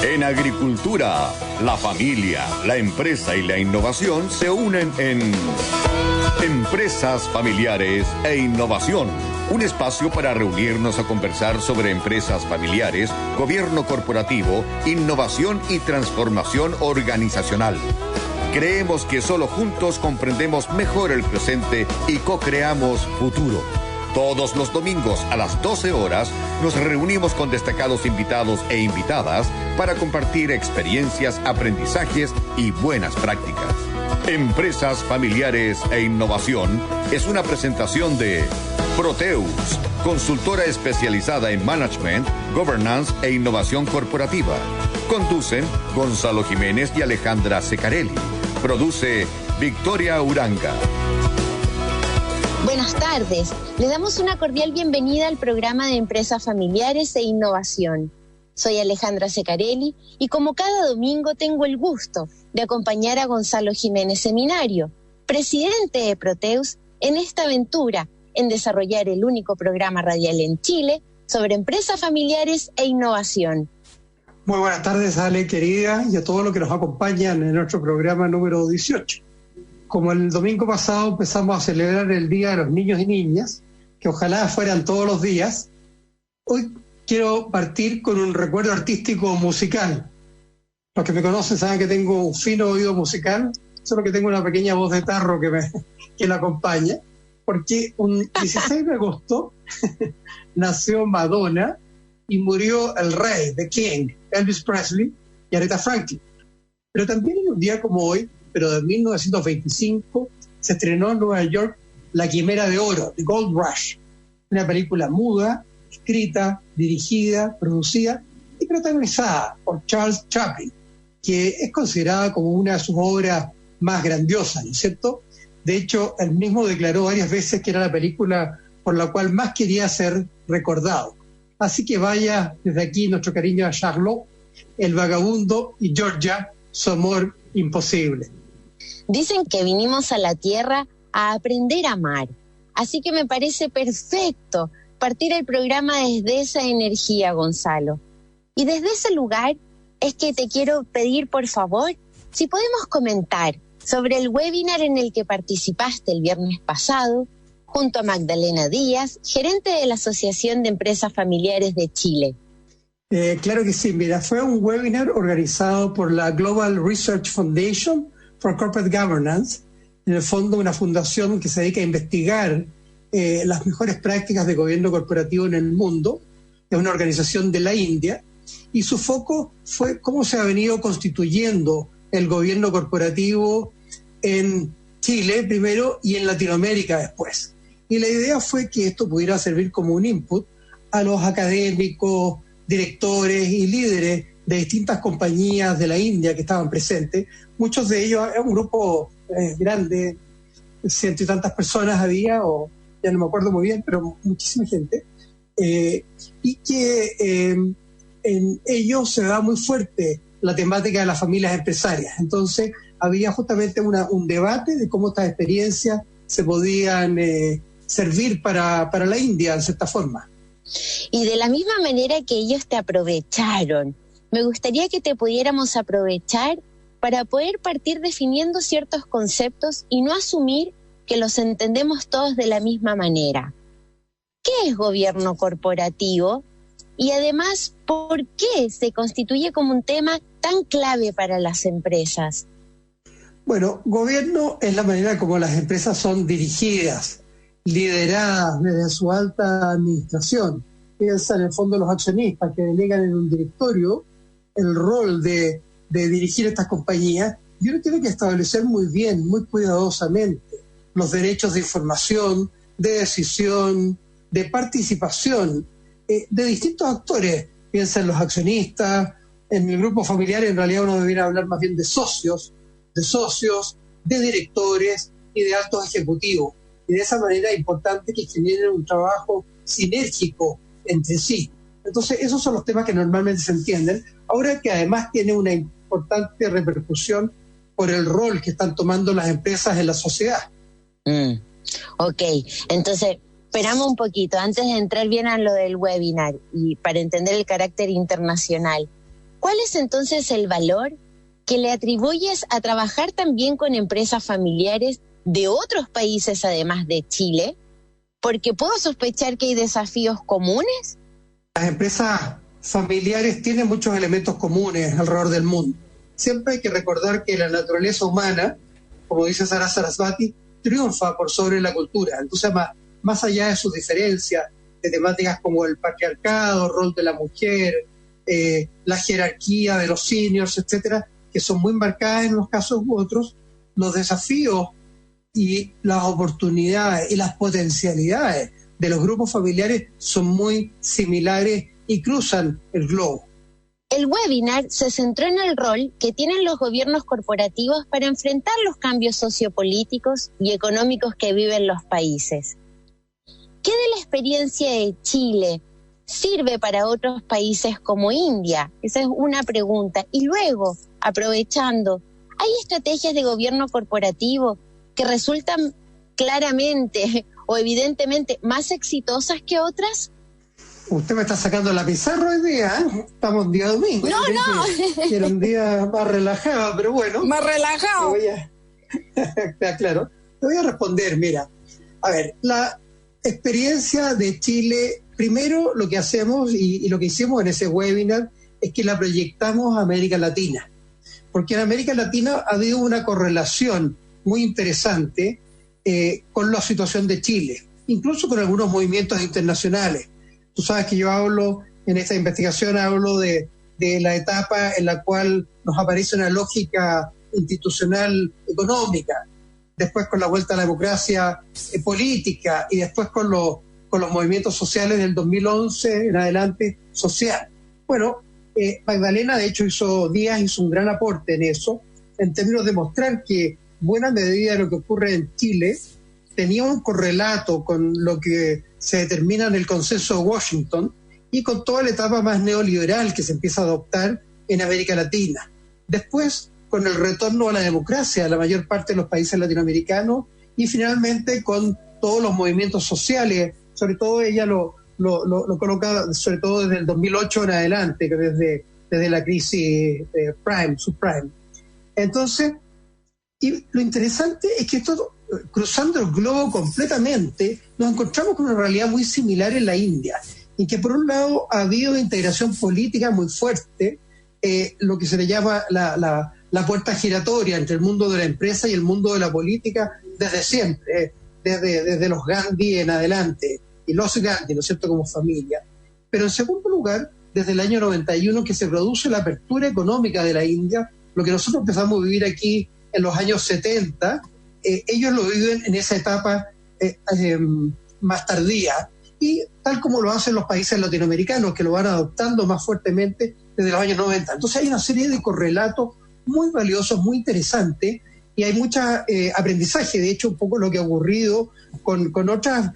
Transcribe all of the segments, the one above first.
En agricultura, la familia, la empresa y la innovación se unen en Empresas Familiares e Innovación. Un espacio para reunirnos a conversar sobre empresas familiares, gobierno corporativo, innovación y transformación organizacional. Creemos que solo juntos comprendemos mejor el presente y co-creamos futuro. Todos los domingos a las 12 horas nos reunimos con destacados invitados e invitadas para compartir experiencias, aprendizajes y buenas prácticas. Empresas Familiares e Innovación es una presentación de Proteus, consultora especializada en management, governance e innovación corporativa. Conducen Gonzalo Jiménez y Alejandra Secarelli. Produce Victoria Uranga. Buenas tardes. Les damos una cordial bienvenida al programa de Empresas Familiares e Innovación. Soy Alejandra Secarelli y como cada domingo tengo el gusto de acompañar a Gonzalo Jiménez Seminario, presidente de Proteus, en esta aventura en desarrollar el único programa radial en Chile sobre empresas familiares e innovación. Muy buenas tardes, Ale, querida, y a todos los que nos acompañan en nuestro programa número 18. Como el domingo pasado empezamos a celebrar el Día de los Niños y Niñas, que ojalá fueran todos los días, hoy quiero partir con un recuerdo artístico musical. Los que me conocen saben que tengo un fino oído musical, solo que tengo una pequeña voz de tarro que la acompaña, porque un 16 de agosto nació Madonna y murió el rey, The King, Elvis Presley y Aretha Franklin. Pero también en un día como hoy, pero de 1925, se estrenó en Nueva York La Quimera de Oro, The Gold Rush, una película muda, escrita, dirigida, producida y protagonizada por Charles Chaplin, que es considerada como una de sus obras más grandiosas, ¿no es cierto? De hecho, él mismo declaró varias veces que era la película por la cual más quería ser recordado. Así que vaya desde aquí nuestro cariño a Charlotte, El Vagabundo y Georgia, Su amor imposible. Dicen que vinimos a la Tierra a aprender a amar, así que me parece perfecto partir el programa desde esa energía, Gonzalo. Y desde ese lugar es que te quiero pedir, por favor, si podemos comentar sobre el webinar en el que participaste el viernes pasado, junto a Magdalena Díaz, gerente de la Asociación de Empresas Familiares de Chile. Claro que sí, mira, fue un webinar organizado por la Global Research Foundation for Corporate Governance, en el fondo una fundación que se dedica a investigar las mejores prácticas de gobierno corporativo en el mundo. Es una organización de la India y su foco fue cómo se ha venido constituyendo el gobierno corporativo en Chile primero y en Latinoamérica después. Y la idea fue que esto pudiera servir como un input a los académicos, directores y líderes de distintas compañías de la India que estaban presentes. Muchos de ellos, un grupo grande, 100 y tantas personas había, o ya no me acuerdo muy bien, pero muchísima gente, y que en ellos se da muy fuerte la temática de las familias empresarias. Entonces había justamente un debate de cómo estas experiencias se podían servir para la India, en cierta forma. Y de la misma manera que ellos te aprovecharon, me gustaría que te pudiéramos aprovechar para poder partir definiendo ciertos conceptos y no asumir que los entendemos todos de la misma manera. ¿Qué es gobierno corporativo? Y además, ¿por qué se constituye como un tema tan clave para las empresas? Bueno, gobierno es la manera como las empresas son dirigidas, lideradas desde su alta administración. Piensa en el fondo los accionistas que delegan en un directorio el rol de dirigir estas compañías, y uno tiene que establecer muy bien, muy cuidadosamente, los derechos de información, de decisión, de participación de distintos actores. Piensa en los accionistas, en el grupo familiar en realidad uno debería hablar más bien de socios, de directores y de altos ejecutivos. Y de esa manera es importante que generen un trabajo sinérgico entre sí. Entonces, esos son los temas que normalmente se entienden. Ahora que además tiene una importante repercusión por el rol que están tomando las empresas en la sociedad. Ok, entonces, esperamos un poquito, antes de entrar bien a lo del webinar y para entender el carácter internacional. ¿cuál es entonces el valor que le atribuyes a trabajar también con empresas familiares de otros países además de Chile? Porque puedo sospechar que hay desafíos comunes. Las empresas familiares tienen muchos elementos comunes alrededor del mundo. Siempre hay que recordar que la naturaleza humana, como dice Sara Sarasvati, triunfa por sobre la cultura. Entonces, más allá de sus diferencias de temáticas como el patriarcado, el rol de la mujer, la jerarquía de los seniors, etcétera, que son muy marcadas en unos casos u otros, los desafíos y las oportunidades y las potencialidades de los grupos familiares son muy similares y cruzan el globo. El webinar se centró en el rol que tienen los gobiernos corporativos para enfrentar los cambios sociopolíticos y económicos que viven los países. ¿Qué de la experiencia de Chile sirve para otros países como India? Esa es una pregunta. Y luego, aprovechando, ¿hay estrategias de gobierno corporativo que resultan claramente o evidentemente más exitosas que otras? Usted me está sacando la pizarra hoy día, ¿eh? Estamos en día domingo. No. Que era un día más relajado, pero bueno. Más relajado. Claro. Te voy a responder, mira. A ver, la experiencia de Chile, primero lo que hacemos y lo que hicimos en ese webinar es que la proyectamos a América Latina. Porque en América Latina ha habido una correlación muy interesante con la situación de Chile, incluso con algunos movimientos internacionales. Tú sabes que yo hablo, en esta investigación hablo de la etapa en la cual nos aparece una lógica institucional económica, después con la vuelta a la democracia política y después con los movimientos sociales del 2011 en adelante social. Bueno, Magdalena de hecho hizo un gran aporte en eso, en términos de mostrar que buena medida de lo que ocurre en Chile tenía un correlato con lo que se determina en el consenso de Washington y con toda la etapa más neoliberal que se empieza a adoptar en América Latina. Después, con el retorno a la democracia de la mayor parte de los países latinoamericanos y finalmente con todos los movimientos sociales, sobre todo ella lo coloca sobre todo desde el 2008 en adelante, que desde la crisis subprime. Entonces, y lo interesante es que esto, cruzando el globo completamente, nos encontramos con una realidad muy similar en la India, y que por un lado ha habido integración política muy fuerte, lo que se le llama la puerta giratoria entre el mundo de la empresa y el mundo de la política desde siempre, desde los Gandhi en adelante, y los Gandhi, ¿no es cierto?, como familia. Pero en segundo lugar, desde el año 91 que se produce la apertura económica de la India, lo que nosotros empezamos a vivir aquí en los años 70, ellos lo viven en esa etapa más tardía, y tal como lo hacen los países latinoamericanos, que lo van adoptando más fuertemente desde los años 90. Entonces hay una serie de correlatos muy valiosos, muy interesantes, y hay mucho aprendizaje. De hecho, un poco lo que ha ocurrido con otras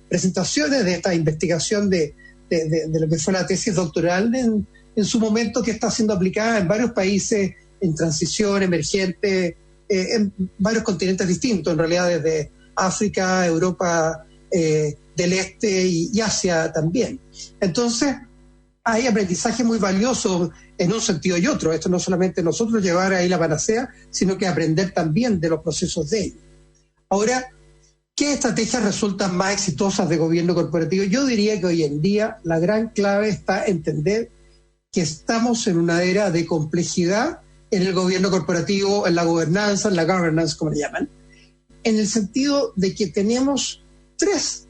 presentaciones de esta investigación de lo que fue la tesis doctoral en su momento, que está siendo aplicada en varios países en transición, emergente, en varios continentes distintos, en realidad desde África, Europa del Este y Asia también. Entonces, hay aprendizaje muy valioso en un sentido y otro. Esto no solamente nosotros llevar ahí la panacea, sino que aprender también de los procesos de ellos. Ahora, ¿qué estrategias resultan más exitosas de gobierno corporativo? Yo diría que hoy en día la gran clave está en entender que estamos en una era de complejidad en el gobierno corporativo, en la gobernanza, en la governance, como le llaman, en el sentido de que tenemos tres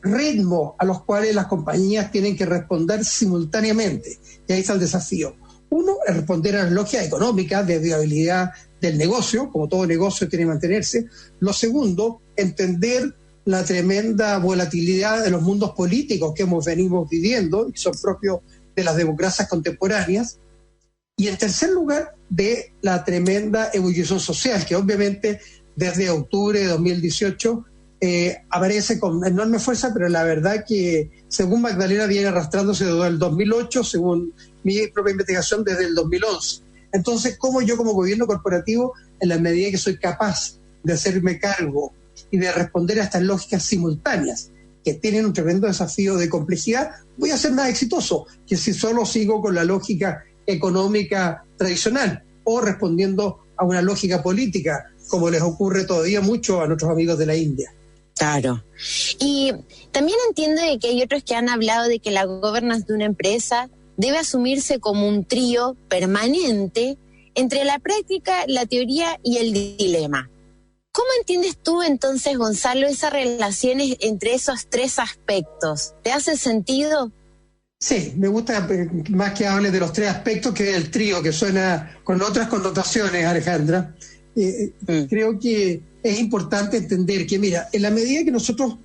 ritmos a los cuales las compañías tienen que responder simultáneamente, y ahí está el desafío. Uno es responder a las lógicas económicas de viabilidad del negocio, como todo negocio tiene que mantenerse. Lo segundo, entender la tremenda volatilidad de los mundos políticos que venimos viviendo, y que son propios de las democracias contemporáneas. Y en tercer lugar, de la tremenda ebullición social, que obviamente desde octubre de 2018 aparece con enorme fuerza, pero la verdad que según Magdalena viene arrastrándose desde el 2008, según mi propia investigación desde el 2011. Entonces, ¿cómo yo como gobierno corporativo, en la medida que soy capaz de hacerme cargo y de responder a estas lógicas simultáneas que tienen un tremendo desafío de complejidad, voy a ser más exitoso que si solo sigo con la lógica económica tradicional o respondiendo a una lógica política, como les ocurre todavía mucho a nuestros amigos de la India. Claro. Y también entiendo de que hay otros que han hablado de que la governance de una empresa debe asumirse como un trío permanente entre la práctica, la teoría y el dilema. ¿Cómo entiendes tú entonces, Gonzalo, esas relaciones entre esos tres aspectos? ¿Te hace sentido? Sí, me gusta más que hables de los tres aspectos que el trío, que suena con otras connotaciones, Alejandra. Creo que es importante entender que, mira, en la medida que nosotros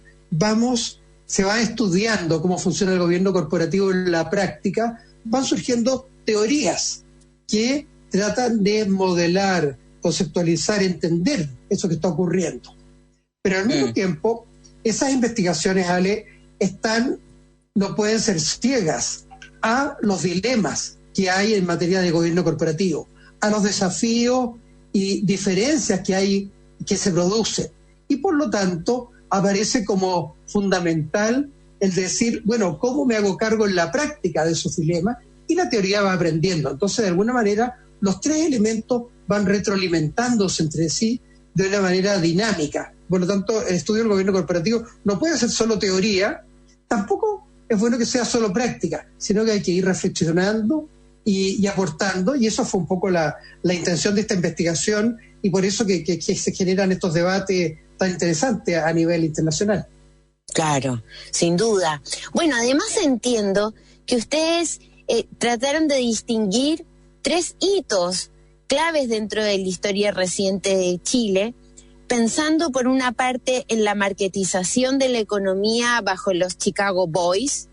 se va estudiando cómo funciona el gobierno corporativo en la práctica, van surgiendo teorías que tratan de modelar, conceptualizar, entender eso que está ocurriendo. Pero al mismo tiempo, esas investigaciones, Ale, no pueden ser ciegas a los dilemas que hay en materia de gobierno corporativo, a los desafíos y diferencias que se producen. Y por lo tanto, aparece como fundamental el decir, bueno, ¿cómo me hago cargo en la práctica de esos dilemas? Y la teoría va aprendiendo. Entonces, de alguna manera, los tres elementos van retroalimentándose entre sí de una manera dinámica. Por lo tanto, el estudio del gobierno corporativo no puede ser solo teoría, tampoco es bueno que sea solo práctica, sino que hay que ir reflexionando y aportando, y eso fue un poco la intención de esta investigación, y por eso que se generan estos debates tan interesantes a nivel internacional. Claro, sin duda. Bueno, además entiendo que ustedes trataron de distinguir tres hitos claves dentro de la historia reciente de Chile, pensando por una parte en la marketización de la economía bajo los Chicago Boys,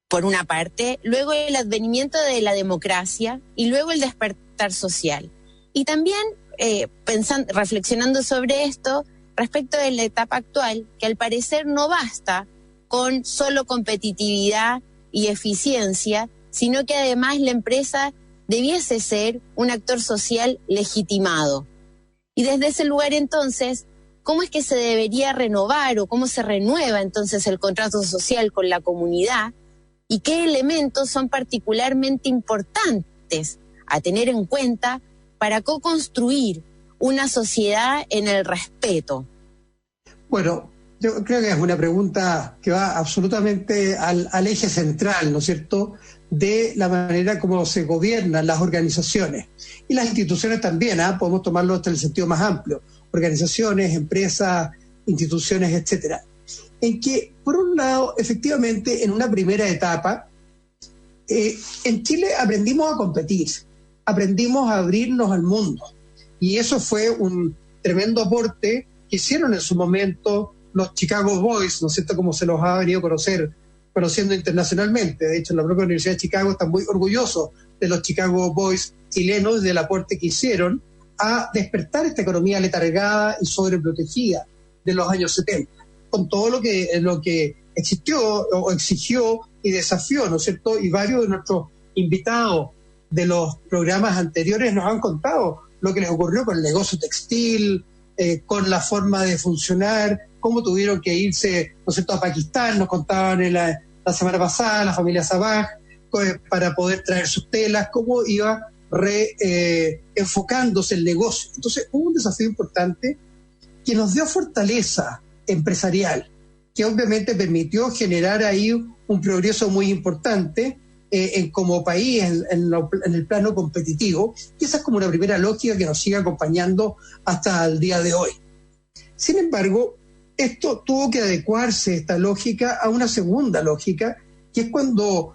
por una parte, luego el advenimiento de la democracia y luego el despertar social. Y también reflexionando sobre esto respecto de la etapa actual, que al parecer no basta con solo competitividad y eficiencia, sino que además la empresa debiese ser un actor social legitimado. Y desde ese lugar entonces, ¿cómo es que se debería renovar o cómo se renueva entonces el contrato social con la comunidad? ¿Y qué elementos son particularmente importantes a tener en cuenta para co-construir una sociedad en el respeto? Bueno, yo creo que es una pregunta que va absolutamente al eje central, ¿no es cierto?, de la manera como se gobiernan las organizaciones. Y las instituciones también, podemos tomarlo hasta el sentido más amplio. Organizaciones, empresas, instituciones, etcétera. En que, por un lado, efectivamente, en una primera etapa, en Chile aprendimos a competir, aprendimos a abrirnos al mundo. Y eso fue un tremendo aporte que hicieron en su momento los Chicago Boys, ¿no es cierto?, como se los ha venido conociendo internacionalmente. De hecho, la propia Universidad de Chicago está muy orgulloso de los Chicago Boys chilenos, del aporte que hicieron a despertar esta economía letargada y sobreprotegida de los años 70, con todo lo que existió o exigió y desafió, ¿no es cierto? Y varios de nuestros invitados de los programas anteriores nos han contado lo que les ocurrió con el negocio textil, con la forma de funcionar, cómo tuvieron que irse, ¿no es cierto?, a Pakistán. Nos contaban la semana pasada la familia Sabaj, para poder traer sus telas, cómo iba enfocándose el negocio. Entonces hubo un desafío importante que nos dio fortaleza empresarial, que obviamente permitió generar ahí un progreso muy importante como país en el plano competitivo, y esa es como una primera lógica que nos sigue acompañando hasta el día de hoy. Sin embargo, esto tuvo que adecuarse, esta lógica, a una segunda lógica, que es cuando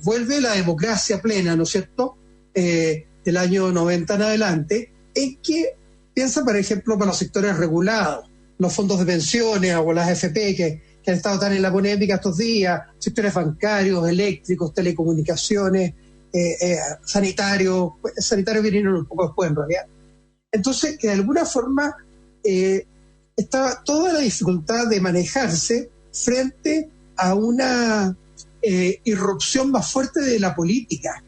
vuelve la democracia plena, ¿no es cierto?, del año 90 en adelante, en que piensa, por ejemplo, para los sectores regulados, los fondos de pensiones o las AFP que han estado tan en la polémica estos días, sectores bancarios, eléctricos, telecomunicaciones, sanitarios vinieron un poco después en realidad. Entonces, que de alguna forma estaba toda la dificultad de manejarse frente a una irrupción más fuerte de la política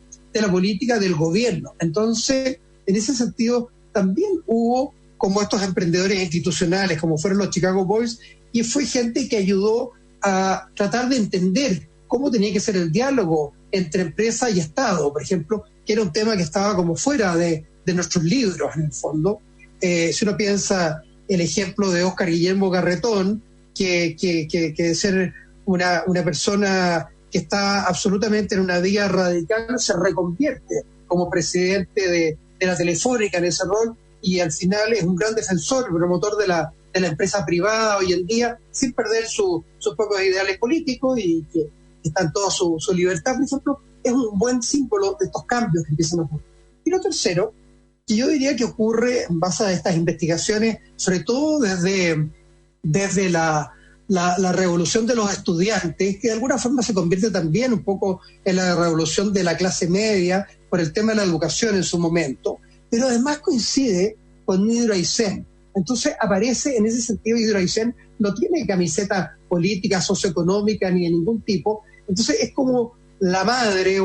del gobierno. Entonces, en ese sentido, también hubo como estos emprendedores institucionales, como fueron los Chicago Boys, y fue gente que ayudó a tratar de entender cómo tenía que ser el diálogo entre empresa y Estado, por ejemplo, que era un tema que estaba como fuera de nuestros libros, en el fondo. Si uno piensa el ejemplo de Óscar Guillermo Garretón, que de ser una persona que está absolutamente en una vía radical, se reconvierte como presidente de la Telefónica en ese rol, y al final es un gran defensor, promotor de la empresa privada hoy en día, sin perder sus propios ideales políticos, y que está en toda su libertad, por ejemplo. Es un buen símbolo de estos cambios que empiezan a ocurrir. Y lo tercero, que yo diría que ocurre en base a estas investigaciones, sobre todo desde la revolución de los estudiantes, que de alguna forma se convierte también un poco en la revolución de la clase media por el tema de la educación en su momento, pero además coincide con Nidra Aysén. Entonces aparece en ese sentido. Nidra Aysén no tiene camiseta política, socioeconómica ni de ningún tipo, entonces es como la madre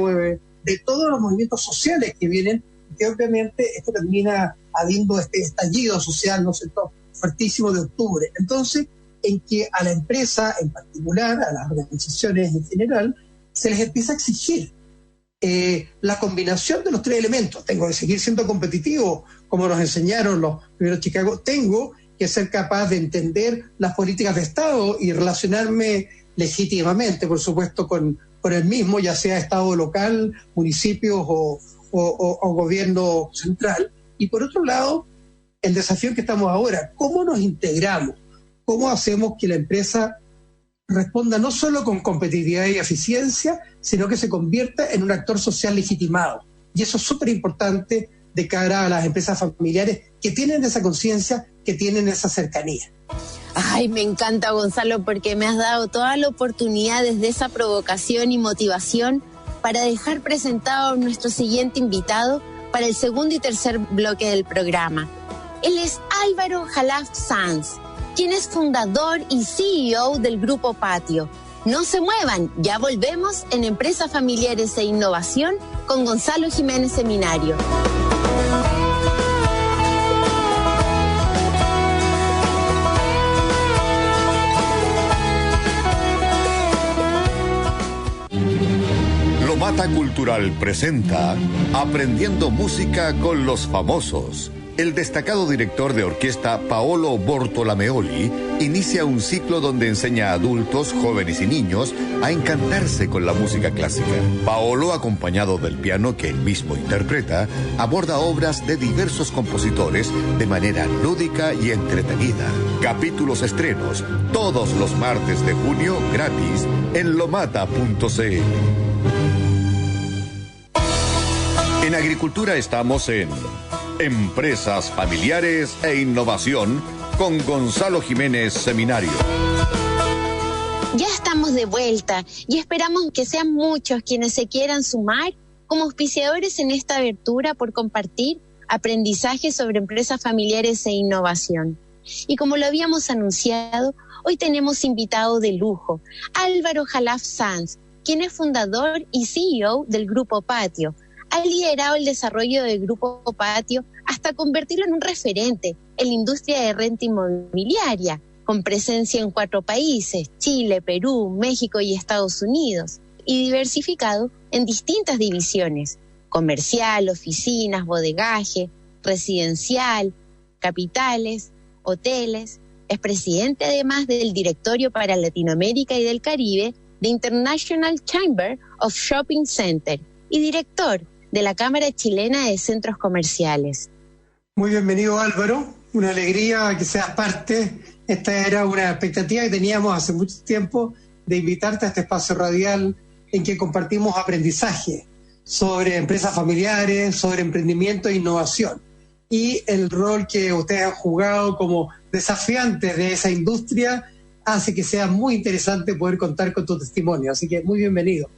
de todos los movimientos sociales que vienen, que obviamente esto termina habiendo este estallido social, ¿no es cierto?, fuertísimo de octubre. Entonces, en que a la empresa en particular, a las organizaciones en general, se les empieza a exigir la combinación de los tres elementos. Tengo que seguir siendo competitivo, como nos enseñaron los primeros Chicago. Tengo que ser capaz de entender las políticas de Estado y relacionarme legítimamente, por supuesto, con el mismo, ya sea Estado local, municipios o gobierno central. Y por otro lado, el desafío en que estamos ahora, ¿cómo nos integramos? ¿Cómo hacemos que la empresa responda no solo con competitividad y eficiencia, sino que se convierta en un actor social legitimado? Y eso es súper importante de cara a las empresas familiares que tienen esa conciencia, que tienen esa cercanía. Ay, me encanta, Gonzalo, porque me has dado toda la oportunidad desde esa provocación y motivación para dejar presentado a nuestro siguiente invitado para el segundo y tercer bloque del programa. Él es Álvaro Khalaf Sanz, quien es fundador y CEO del Grupo Patio. No se muevan, ya volvemos en Empresas Familiares e Innovación con Gonzalo Jiménez Seminario. Lomata Cultural presenta Aprendiendo Música con los Famosos. El destacado director de orquesta Paolo Bortolameoli inicia un ciclo donde enseña a adultos, jóvenes y niños a encantarse con la música clásica. Paolo, acompañado del piano que él mismo interpreta, aborda obras de diversos compositores de manera lúdica y entretenida. Capítulos estrenos todos los martes de junio gratis en lomata.cl. En agricultura estamos en Empresas Familiares e Innovación con Gonzalo Jiménez Seminario. Ya estamos de vuelta y esperamos que sean muchos quienes se quieran sumar como auspiciadores en esta abertura por compartir aprendizajes sobre empresas familiares e innovación. Y como lo habíamos anunciado, hoy tenemos invitado de lujo, Álvaro Khalaf Sanz, quien es fundador y CEO del Grupo Patio. Ha liderado el desarrollo del Grupo Patio hasta convertirlo en un referente en la industria de renta inmobiliaria, con presencia en 4 países, Chile, Perú, México y Estados Unidos, y diversificado en distintas divisiones, comercial, oficinas, bodegaje, residencial, capitales, hoteles. Es presidente además del directorio para Latinoamérica y del Caribe de International Chamber of Shopping Center y director de la Cámara Chilena de Centros Comerciales. Muy bienvenido, Álvaro. Una alegría que seas parte. Esta era una expectativa que teníamos hace mucho tiempo de invitarte a este espacio radial en que compartimos aprendizaje sobre empresas familiares, sobre emprendimiento e innovación y el rol que ustedes han jugado como desafiantes de esa industria hace que sea muy interesante poder contar con tu testimonio. Así que muy bienvenido.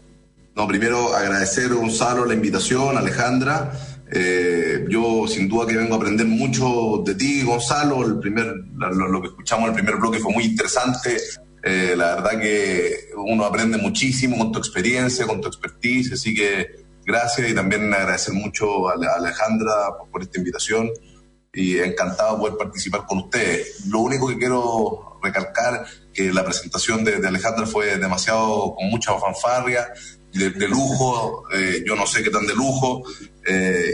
No, primero agradecer, Gonzalo, la invitación, Alejandra. Yo sin duda que vengo a aprender mucho de ti, Gonzalo. Lo que escuchamos en el primer bloque fue muy interesante. La verdad que uno aprende muchísimo con tu experiencia, con tu expertise, así que gracias, y también agradecer mucho a Alejandra por esta invitación y encantado de poder participar con ustedes. Lo único que quiero recalcar que la presentación de Alejandra fue demasiado, con mucha fanfarria, de lujo, yo no sé qué tan de lujo,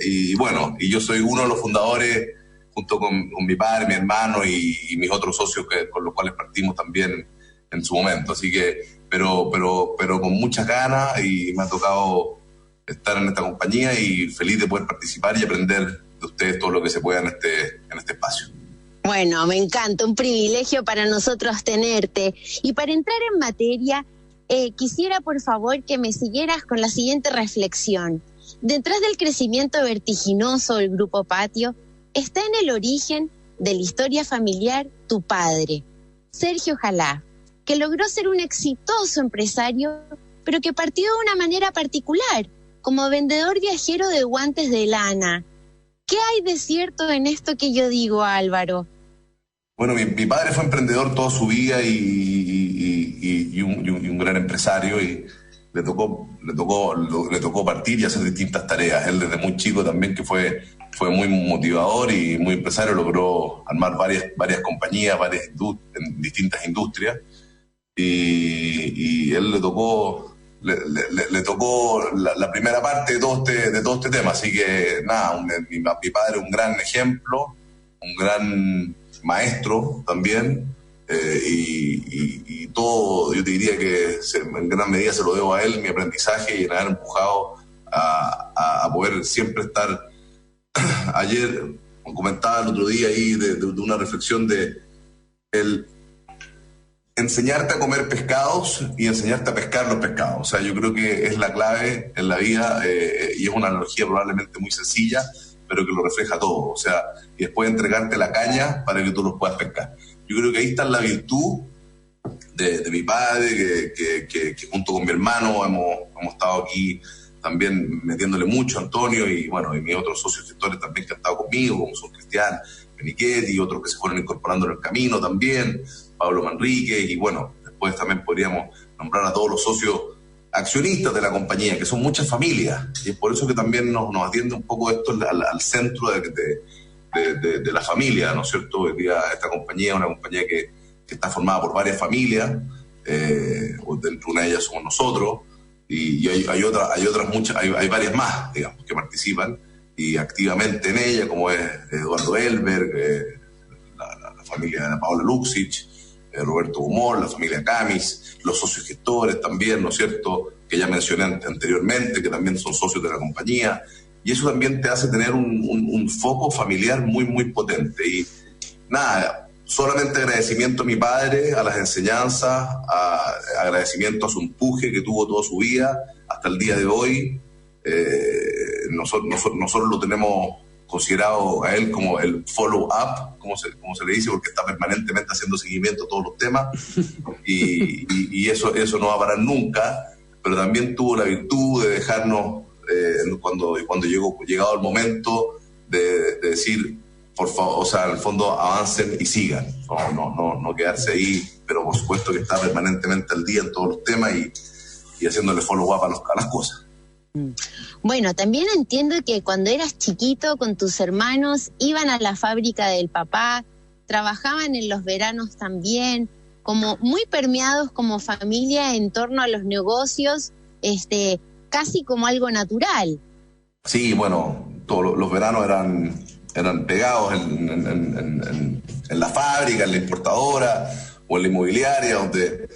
y bueno, y yo soy uno de los fundadores, junto con mi padre, mi hermano y mis otros socios con los cuales partimos también en su momento, así que, pero con muchas ganas, y me ha tocado estar en esta compañía y feliz de poder participar y aprender de ustedes todo lo que se pueda en este espacio. Bueno, me encanta, un privilegio para nosotros tenerte. Y para entrar en materia, quisiera por favor que me siguieras con la siguiente reflexión. Detrás del crecimiento vertiginoso del Grupo Patio está en el origen de la historia familiar tu padre, Sergio Jalaf, que logró ser un exitoso empresario, pero que partió de una manera particular, como vendedor viajero de guantes de lana. ¿Qué hay de cierto en esto que yo digo, Álvaro? Bueno, mi padre fue emprendedor toda su vida y un gran empresario, y le tocó partir y hacer distintas tareas. Él desde muy chico también, que fue muy motivador y muy empresario, logró armar varias compañías, en distintas industrias, y él le tocó la primera parte de todo este tema. Así que nada, mi padre un gran ejemplo, un gran maestro también, y todo, yo te diría que en gran medida se lo debo a él, mi aprendizaje, y en haber empujado a poder siempre estar. Ayer comentaba el otro día ahí de una reflexión de el enseñarte a comer pescados y enseñarte a pescar los pescados. O sea, yo creo que es la clave en la vida, y es una analogía probablemente muy sencilla, pero que lo refleja todo. O sea, y después entregarte la caña para que tú los puedas pescar. Yo creo que ahí está la virtud de mi padre, que junto con mi hermano hemos estado aquí también metiéndole mucho, Antonio, y bueno, y mis otros socios gestores también que han estado conmigo, como son Cristian Penichetti y otros que se fueron incorporando en el camino también, Pablo Manrique, y bueno, después también podríamos nombrar a todos los socios accionistas de la compañía, que son muchas familias, y es por eso que también nos atiende un poco esto al centro de la familia, ¿no es cierto? Hoy día esta compañía es una compañía que está formada por varias familias, dentro de una de ellas somos nosotros, y hay varias más, digamos, que participan y activamente en ella, como es Eduardo Elberg, la familia de Paola Luxich, Roberto Humor, la familia Camis, los socios gestores también, ¿no es cierto?, que ya mencioné anteriormente, que también son socios de la compañía, y eso también te hace tener un foco familiar muy, muy potente. Y nada, solamente agradecimiento a mi padre, a las enseñanzas, agradecimiento a su empuje que tuvo toda su vida hasta el día de hoy. Nosotros lo tenemos considerado a él como el follow-up, como se le dice, porque está permanentemente haciendo seguimiento a todos los temas, y eso no va a parar nunca, pero también tuvo la virtud de dejarnos, cuando llegado el momento de decir, por favor, o sea, en el fondo avancen y sigan, no quedarse ahí, pero por supuesto que está permanentemente al día en todos los temas y haciéndole follow-up a las cosas. Bueno, también entiendo que cuando eras chiquito con tus hermanos iban a la fábrica del papá, trabajaban en los veranos también, como muy permeados como familia en torno a los negocios, casi como algo natural. Sí, bueno, todos los veranos eran pegados en la fábrica, en la importadora o en la inmobiliaria, donde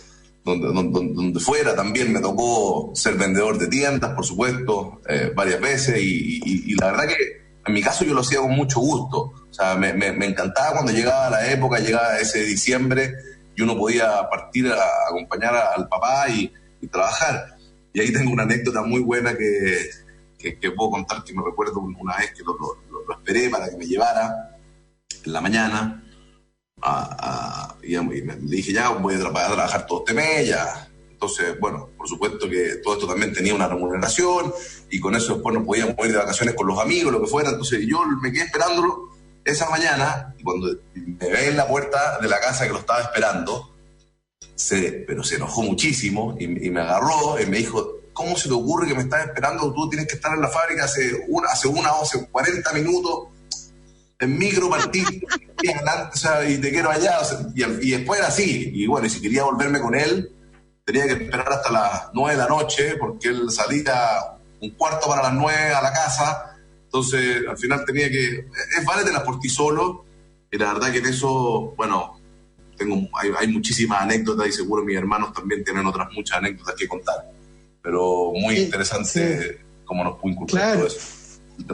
fuera. También me tocó ser vendedor de tiendas, por supuesto, varias veces, y la verdad que en mi caso yo lo hacía con mucho gusto. O sea, me encantaba cuando llegaba la época, llegaba ese diciembre y uno podía partir a acompañar al papá y trabajar. Y ahí tengo una anécdota muy buena que puedo contar, que me recuerdo una vez que lo esperé para que me llevara en la mañana, y le dije, ya voy a trabajar todo este mes, ya. Entonces, bueno, por supuesto que todo esto también tenía una remuneración, y con eso después nos podíamos ir de vacaciones con los amigos, lo que fuera. Entonces yo me quedé esperándolo esa mañana, y cuando me ve en la puerta de la casa que lo estaba esperando, pero se enojó muchísimo y me agarró y me dijo, ¿cómo se te ocurre que me estás esperando? Tú tienes que estar en la fábrica hace 40 minutos. en micro partí y adelante, o sea, y te quiero allá, o sea, y después era así, y bueno, y si quería volverme con él, tenía que esperar hasta las 9 de la noche, porque él salía 1:15 para las 9 a la casa, entonces al final tenía que, vale, te las por ti solo, y la verdad que en eso, bueno, hay muchísimas anécdotas y seguro mis hermanos también tienen otras muchas anécdotas que contar, pero muy interesante cómo nos pudo inculcar todo eso.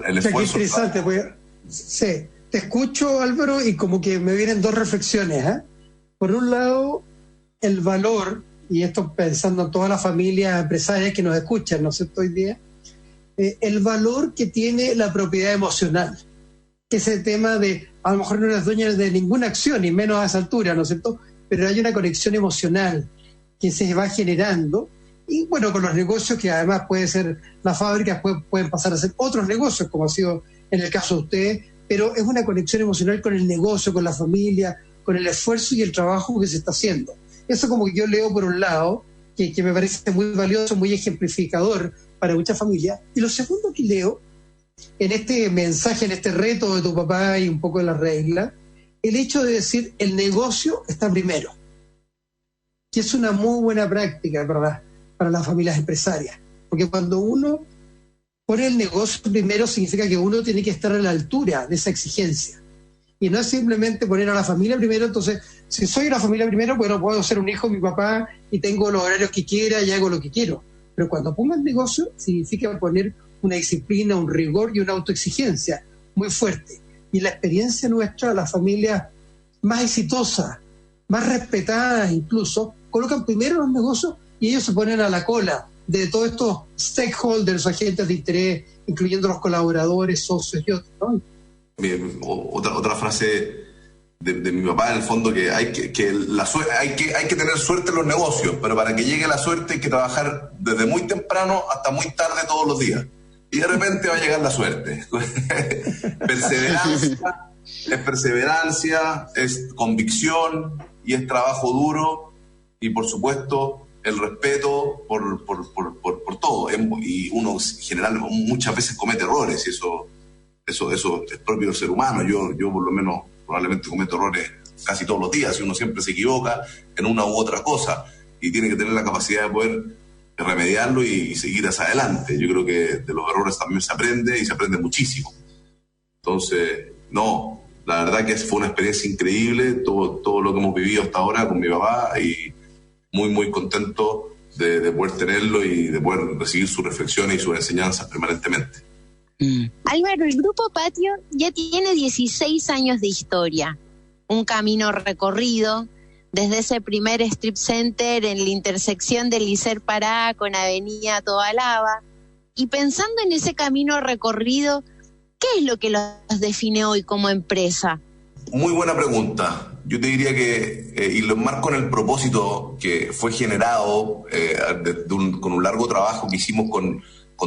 El esfuerzo. Qué interesante, pues, sí, te escucho, Álvaro, y como que me vienen dos reflexiones, ¿eh? Por un lado, el valor, y esto pensando en todas las familias empresarias que nos escuchan, ¿no es cierto?, hoy día, el valor que tiene la propiedad emocional, que es el tema de, a lo mejor no eres dueña de ninguna acción, y menos a esa altura, ¿no es cierto?, pero hay una conexión emocional que se va generando, y bueno, con los negocios que además puede ser las fábricas, pueden pasar a ser otros negocios, como ha sido en el caso de usted, pero es una conexión emocional con el negocio, con la familia, con el esfuerzo y el trabajo que se está haciendo. Eso como que yo leo por un lado, que me parece muy valioso, muy ejemplificador para muchas familias. Y lo segundo que leo, en este mensaje, en este reto de tu papá y un poco de la regla, el hecho de decir el negocio está primero, que es una muy buena práctica, ¿verdad?, para las familias empresarias. Porque cuando uno pone el negocio primero, significa que uno tiene que estar a la altura de esa exigencia. Y no es simplemente poner a la familia primero. Entonces, si soy la familia primero, bueno, puedo ser un hijo de mi papá y tengo los horarios que quiera y hago lo que quiero. Pero cuando pongo el negocio, significa poner una disciplina, un rigor y una autoexigencia muy fuerte. Y la experiencia nuestra, las familias más exitosas, más respetadas incluso, colocan primero los negocios y ellos se ponen a la cola de todos estos stakeholders, agentes de interés, incluyendo los colaboradores, socios y otros, ¿no? Bien, otra frase de mi papá, en el fondo, que hay que tener suerte en los negocios, pero para que llegue la suerte hay que trabajar desde muy temprano hasta muy tarde todos los días. Y de repente va a llegar la suerte. Perseverancia, es convicción y es trabajo duro y, por supuesto, el respeto por todo. Y uno, en general, muchas veces comete errores y eso es propio del ser humano. Yo por lo menos probablemente cometo errores casi todos los días y uno siempre se equivoca en una u otra cosa y tiene que tener la capacidad de poder remediarlo y seguir hacia adelante. Yo creo que de los errores también se aprende y se aprende muchísimo. Entonces, no, la verdad que fue una experiencia increíble todo lo que hemos vivido hasta ahora con mi papá y muy, muy contento de poder tenerlo y de poder recibir sus reflexiones y sus enseñanzas permanentemente. Álvaro, el Grupo Patio ya tiene 16 años de historia, un camino recorrido desde ese primer strip center en la intersección del Licer Pará con Avenida Tobalaba, y pensando en ese camino recorrido, ¿qué es lo que los define hoy como empresa? Muy buena pregunta. Yo te diría que, y lo enmarco en el propósito que fue generado con un largo trabajo que hicimos con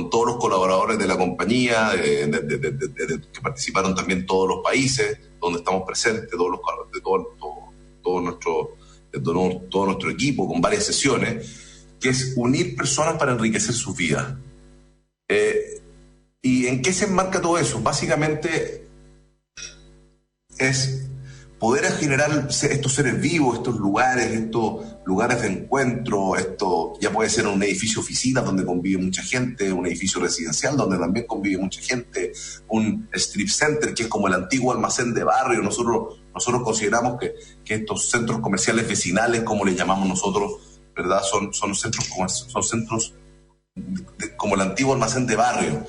todos los colaboradores de la compañía, que participaron también todos los países donde estamos presentes, todo nuestro equipo, con varias sesiones, que es unir personas para enriquecer sus vidas. ¿Y en qué se enmarca todo eso? Básicamente es poder generar estos seres vivos, estos lugares de encuentro. Esto ya puede ser un edificio oficina donde convive mucha gente, un edificio residencial donde también convive mucha gente, un strip center que es como el antiguo almacén de barrio. Nosotros consideramos que estos centros comerciales vecinales, como les llamamos nosotros, ¿verdad? Son centros como el antiguo almacén de barrio.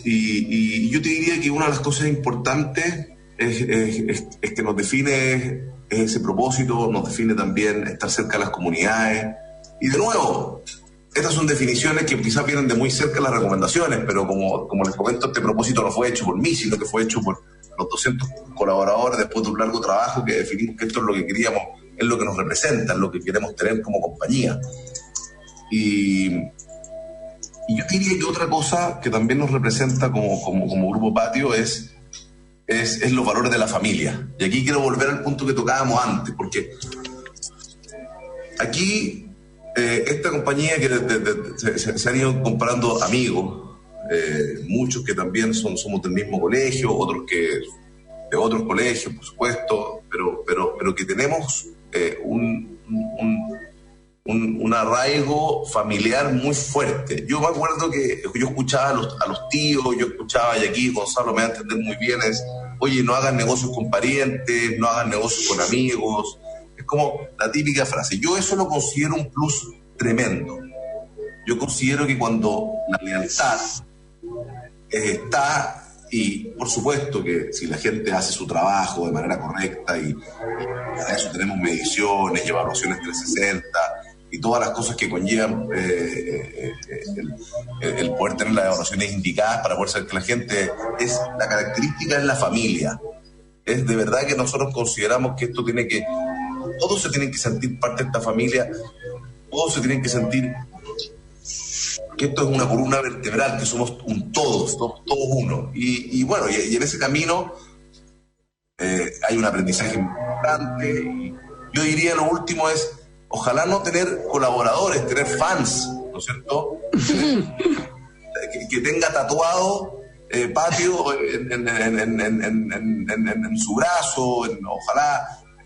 Y yo te diría que una de las cosas importantes es que nos define ese propósito, nos define también estar cerca de las comunidades. Y de nuevo, estas son definiciones que quizás vienen de muy cerca de las recomendaciones, pero como les comento, este propósito no fue hecho por mí, sino que fue hecho por los 200 colaboradores después de un largo trabajo que definimos que esto es lo que queríamos, es lo que nos representa, es lo que queremos tener como compañía. Y yo diría que otra cosa que también nos representa como Grupo Patio es los valores de la familia. Y aquí quiero volver al punto que tocábamos antes, porque aquí esta compañía que se han ido comprando amigos, muchos que también somos del mismo colegio, otros que de otros colegios, por supuesto, pero que tenemos un arraigo familiar muy fuerte. Yo me acuerdo que yo escuchaba a los tíos, yo escuchaba, y aquí Gonzalo me va a entender muy bien, es, oye, no hagan negocios con parientes, no hagan negocios con amigos. Es como la típica frase. Yo eso lo considero un plus tremendo. Yo considero que cuando la lealtad está, y por supuesto que si la gente hace su trabajo de manera correcta, y para eso tenemos mediciones y evaluaciones 360 y todas las cosas que conllevan el poder tener las evaluaciones indicadas para poder saber que la gente la característica es la familia. Es de verdad que nosotros consideramos que esto todos se tienen que sentir parte de esta familia, todos se tienen que sentir que esto es una columna vertebral, que somos todos uno. Y bueno, y en ese camino hay un aprendizaje importante. Y yo diría, lo último es, ojalá no tener colaboradores, tener fans, ¿no es cierto? que tenga tatuado Patio en su brazo,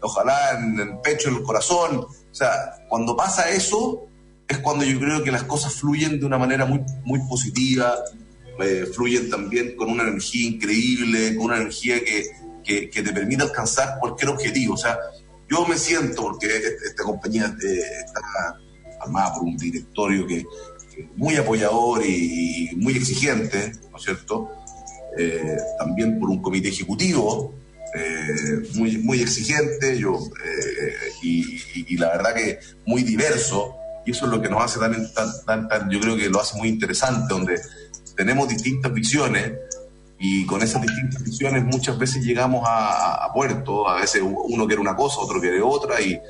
ojalá en el pecho, en el corazón. O sea, cuando pasa eso, es cuando yo creo que las cosas fluyen de una manera muy, muy positiva, fluyen también con una energía increíble, con una energía que te permite alcanzar cualquier objetivo. O sea, yo me siento, porque esta compañía está armada por un directorio que muy apoyador y muy exigente, ¿no es cierto? También por un comité ejecutivo muy, muy exigente, y la verdad que muy diverso. Y eso es lo que nos hace tan, yo creo que lo hace muy interesante, donde tenemos distintas visiones, y con esas distintas visiones muchas veces llegamos a puerto. A veces uno quiere una cosa, otro quiere otra, y de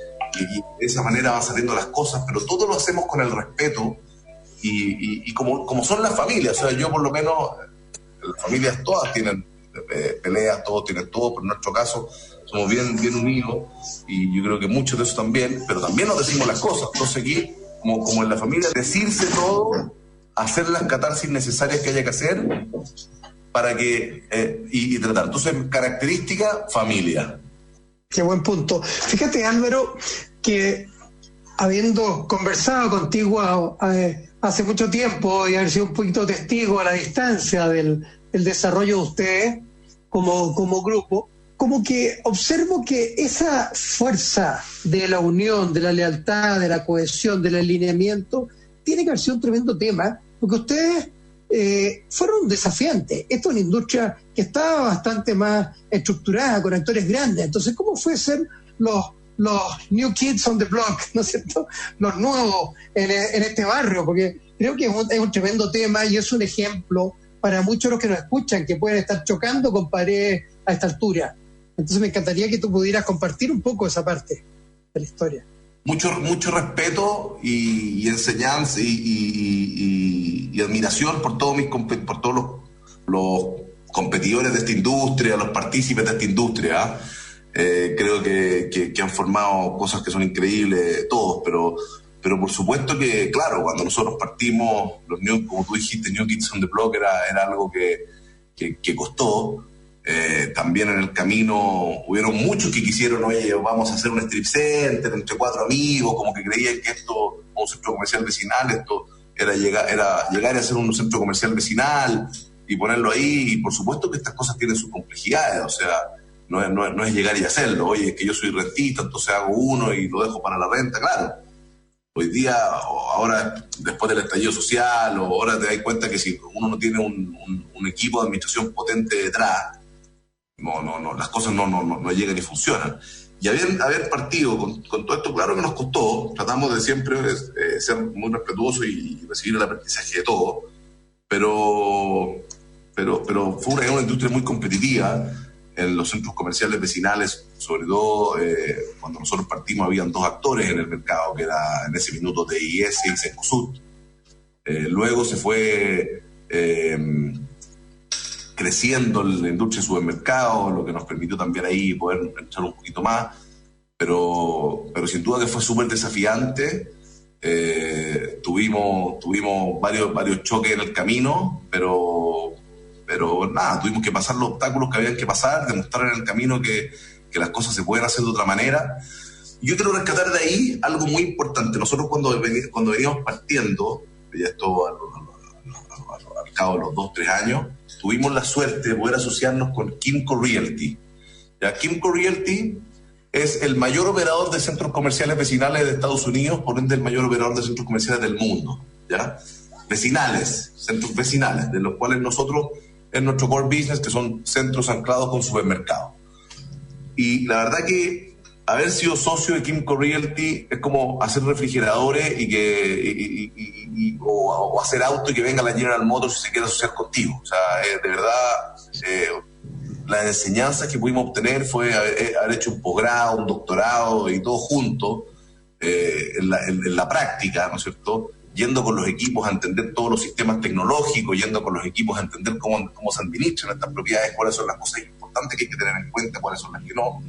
esa manera van saliendo las cosas, pero todo lo hacemos con el respeto, y como son las familias. O sea, yo por lo menos, las familias todas tienen peleas, todos tienen todo, pero en nuestro caso somos bien, bien unidos, y yo creo que muchos de eso también, pero también nos decimos las cosas. Entonces aquí, como en la familia, decirse todo, hacer las catarsis necesarias que haya que hacer para que y tratar. Entonces, característica, familia. Qué buen punto. Fíjate, Álvaro, que habiendo conversado contigo hace mucho tiempo y haber sido un poquito testigo a la distancia del desarrollo de ustedes como grupo, como que observo que esa fuerza de la unión, de la lealtad, de la cohesión, del alineamiento, tiene que haber sido un tremendo tema, porque ustedes fueron desafiantes. Esto es una industria que estaba bastante más estructurada, con actores grandes. Entonces, ¿cómo fue ser los new kids on the block, ¿no es cierto? Los nuevos en este barrio, porque creo que es un tremendo tema y es un ejemplo para muchos de los que nos escuchan, que pueden estar chocando con paredes a esta altura. Entonces me encantaría que tú pudieras compartir un poco esa parte de la historia. Mucho respeto y enseñanza y admiración por todos los competidores de esta industria, los partícipes de esta industria. Creo que han formado cosas que son increíbles todos, pero por supuesto que, claro, cuando nosotros partimos, como tú dijiste, New Kids on the Block era algo que costó. También en el camino hubieron muchos que quisieron, oye, vamos a hacer un strip center entre 4 amigos, como que creían que esto, un centro comercial vecinal, esto era llegar a hacer un centro comercial vecinal y ponerlo ahí. Y por supuesto que estas cosas tienen sus complejidades. O sea, no es llegar y hacerlo. Oye, es que yo soy rentista, entonces hago uno y lo dejo para la renta. Claro, hoy día, ahora después del estallido social, o ahora te das cuenta que si uno no tiene un equipo de administración potente detrás, no, las cosas no llegan ni funcionan. Y haber partido con todo esto, claro que nos costó. Tratamos de siempre ser muy respetuosos y recibir el aprendizaje de todo, pero fue una industria muy competitiva. En los centros comerciales vecinales, sobre todo cuando nosotros partimos, habían 2 actores en el mercado, que era en ese minuto TIS y Cencosud. Luego se fue creciendo la industria de supermercados, lo que nos permitió también ahí poder entrar un poquito más, pero sin duda que fue súper desafiante, Tuvimos varios choques en el camino, pero nada, tuvimos que pasar los obstáculos que habían que pasar, demostrar en el camino que las cosas se pueden hacer de otra manera. Yo quiero rescatar de ahí algo muy importante. Nosotros cuando veníamos partiendo, ya esto al cabo de los 2-3 años, tuvimos la suerte de poder asociarnos con Kimco Realty. ¿Ya? Kimco Realty es el mayor operador de centros comerciales vecinales de Estados Unidos, por ende el mayor operador de centros comerciales del mundo. ¿Ya? Centros vecinales, de los cuales nosotros, en nuestro core business, que son centros anclados con supermercados. Y la verdad que haber sido socio de Kimco Realty es como hacer refrigeradores o hacer auto y que venga la General Motors si se quiere asociar contigo. O sea, de verdad, las enseñanzas que pudimos obtener fue haber hecho un posgrado, un doctorado y todo junto en la práctica, ¿no es cierto? Yendo con los equipos a entender todos los sistemas tecnológicos, yendo con los equipos a entender cómo se administran estas propiedades, cuáles son las cosas importantes que hay que tener en cuenta, cuáles son las que no.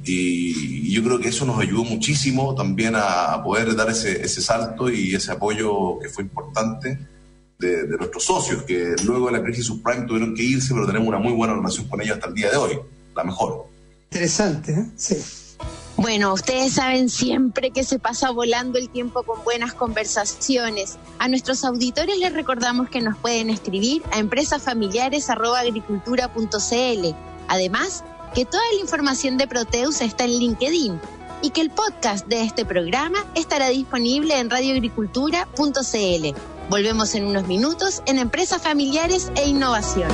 Y yo creo que eso nos ayudó muchísimo también a poder dar ese salto y ese apoyo que fue importante de nuestros socios, que luego de la crisis subprime tuvieron que irse, pero tenemos una muy buena relación con ellos hasta el día de hoy, la mejor. Interesante, ¿eh? Sí. Bueno, ustedes saben siempre que se pasa volando el tiempo con buenas conversaciones. A nuestros auditores les recordamos que nos pueden escribir a empresafamiliares@agricultura.cl. Además, que toda la información de Proteus está en LinkedIn y que el podcast de este programa estará disponible en radioagricultura.cl. Volvemos en unos minutos en Empresas Familiares e Innovación.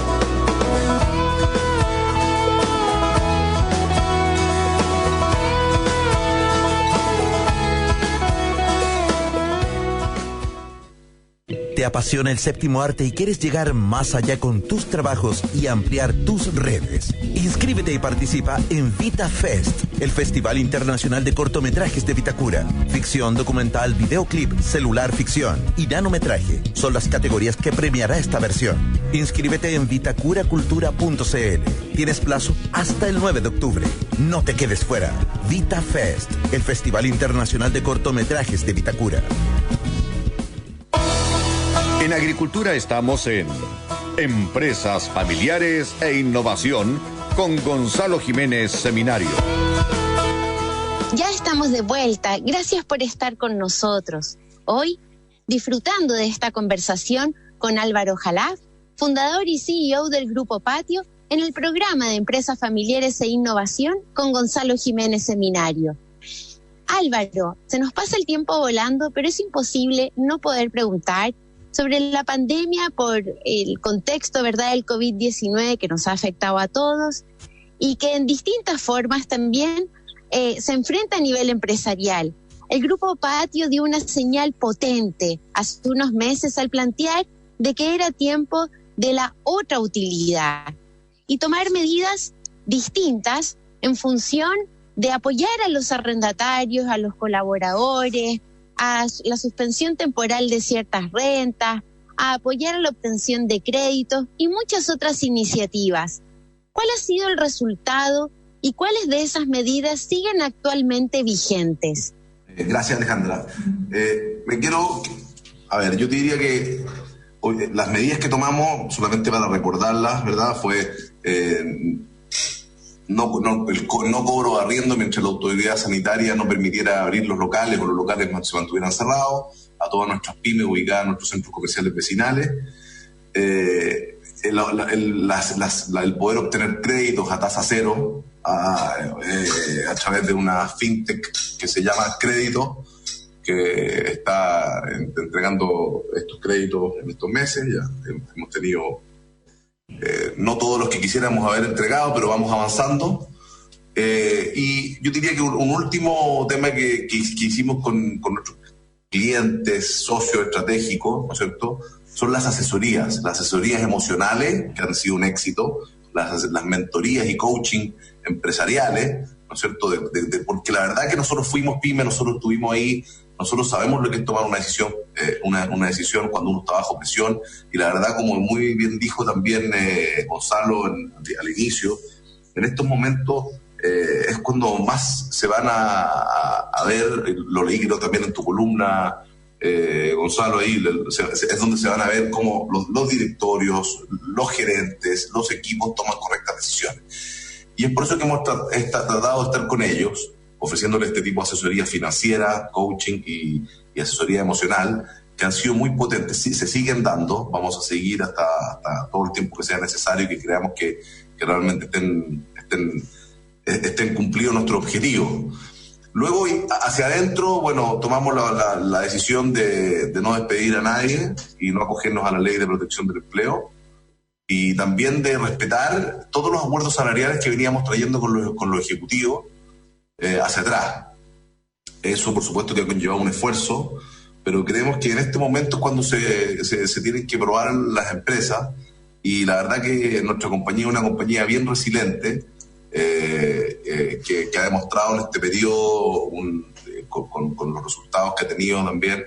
¿Te apasiona el séptimo arte y quieres llegar más allá con tus trabajos y ampliar tus redes? Inscríbete y participa en VitaFest, el Festival Internacional de Cortometrajes de Vitacura. Ficción, documental, videoclip, celular ficción y nanometraje son las categorías que premiará esta versión. Inscríbete en vitacuracultura.cl. Tienes plazo hasta el 9 de octubre. No te quedes fuera. VitaFest, el Festival Internacional de Cortometrajes de Vitacura. En Agricultura estamos en Empresas Familiares e Innovación con Gonzalo Jiménez Seminario. Ya estamos de vuelta. Gracias por estar con nosotros. Hoy, disfrutando de esta conversación con Álvaro Jalaf, fundador y CEO del Grupo Patio, en el programa de Empresas Familiares e Innovación con Gonzalo Jiménez Seminario. Álvaro, se nos pasa el tiempo volando, pero es imposible no poder preguntar sobre la pandemia por el contexto, ¿verdad?, del COVID-19 que nos ha afectado a todos y que en distintas formas también se enfrenta a nivel empresarial. El Grupo Patio dio una señal potente hace unos meses al plantear de que era tiempo de la otra utilidad y tomar medidas distintas en función de apoyar a los arrendatarios, a los colaboradores, a la suspensión temporal de ciertas rentas, a apoyar a la obtención de créditos y muchas otras iniciativas. ¿Cuál ha sido el resultado y cuáles de esas medidas siguen actualmente vigentes? Gracias, Alejandra. Yo te diría que las medidas que tomamos, solamente para recordarlas, ¿verdad?, fue no cobro de arriendo mientras la autoridad sanitaria no permitiera abrir los locales o los locales se mantuvieran cerrados, a todas nuestras pymes ubicadas en nuestros centros comerciales vecinales, el poder obtener créditos a tasa cero a través de una fintech que se llama Crédito, que está entregando estos créditos en estos meses. Ya hemos tenido no todos los que quisiéramos haber entregado, pero vamos avanzando. Y yo diría que un último tema que hicimos con nuestros clientes, socios estratégicos, ¿no es cierto?, son las asesorías emocionales, que han sido un éxito, las mentorías y coaching empresariales, ¿no es cierto?, porque la verdad que nosotros fuimos pymes, nosotros estuvimos ahí, nosotros sabemos lo que es tomar una decisión cuando uno está bajo presión, y la verdad, como muy bien dijo también Gonzalo al inicio, en estos momentos es cuando más se van a ver, lo leí creo también en tu columna, Gonzalo, ahí es donde se van a ver cómo los directorios, los gerentes, los equipos toman correctas decisiones. Y es por eso que hemos tratado de estar con ellos, ofreciéndoles este tipo de asesoría financiera, coaching y asesoría emocional, que han sido muy potentes. Sí, se siguen dando, vamos a seguir hasta todo el tiempo que sea necesario y que creamos que realmente estén cumplidos nuestro objetivo. Luego, hacia adentro, bueno, tomamos la decisión de no despedir a nadie y no acogernos a la ley de protección del empleo, y también de respetar todos los acuerdos salariales que veníamos trayendo con los ejecutivos hacia atrás. Eso, por supuesto, que ha conllevado un esfuerzo, pero creemos que en este momento es cuando se tienen que probar las empresas, y la verdad que nuestra compañía es una compañía bien resiliente, que ha demostrado en este periodo, con los resultados que ha tenido también,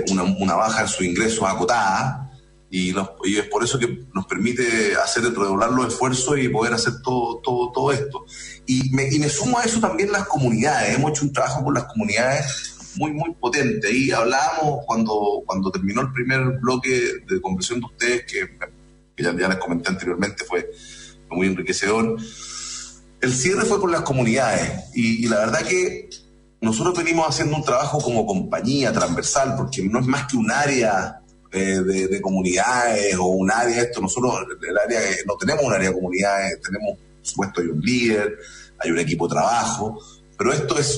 una baja en sus ingresos acotada, y es por eso que nos permite redoblar los esfuerzos y poder hacer todo esto. Y me sumo a eso también las comunidades. Hemos hecho un trabajo con las comunidades muy, muy potente. Y hablábamos cuando terminó el primer bloque de conversación de ustedes, que ya les comenté anteriormente, fue muy enriquecedor. El cierre fue con las comunidades, y la verdad que nosotros venimos haciendo un trabajo como compañía transversal, porque no es más que un área de comunidades o un área esto. Nosotros no tenemos un área de comunidades, tenemos, por supuesto, hay un líder, hay un equipo de trabajo, pero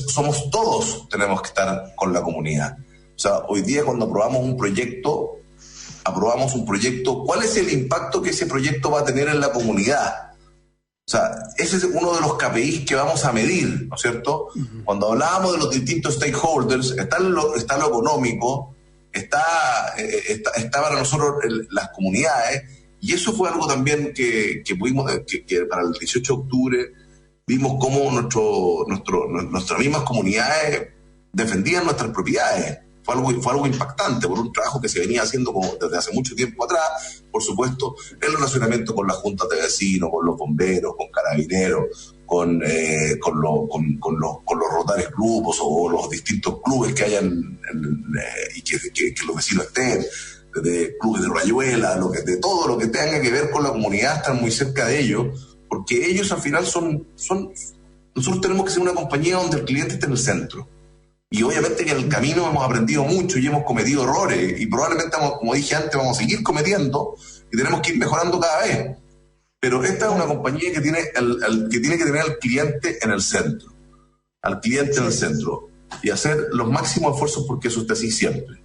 somos todos, tenemos que estar con la comunidad. O sea, hoy día cuando aprobamos un proyecto, ¿cuál es el impacto que ese proyecto va a tener en la comunidad? O sea, ese es uno de los KPIs que vamos a medir, ¿no es cierto? Uh-huh. Cuando hablábamos de los distintos stakeholders, está lo económico, está para nosotros las comunidades, y eso fue algo también que pudimos, que para el 18 de octubre vimos cómo nuestras mismas comunidades defendían nuestras propiedades. Fue algo impactante por un trabajo que se venía haciendo desde hace mucho tiempo atrás, por supuesto, el relacionamiento con las juntas de vecinos, con los bomberos, con carabineros, con los Rotary Clubs o los distintos clubes que hayan y que los vecinos estén, desde clubes de rayuela, de todo lo que tenga que ver con la comunidad, estar muy cerca de ellos, porque ellos al final nosotros tenemos que ser una compañía donde el cliente esté en el centro. Y obviamente que en el camino hemos aprendido mucho y hemos cometido errores, y probablemente, como dije antes, vamos a seguir cometiendo y tenemos que ir mejorando cada vez. Pero esta es una compañía que tiene que tener al cliente en el centro. Al cliente en el centro. Y hacer los máximos esfuerzos porque eso esté así siempre.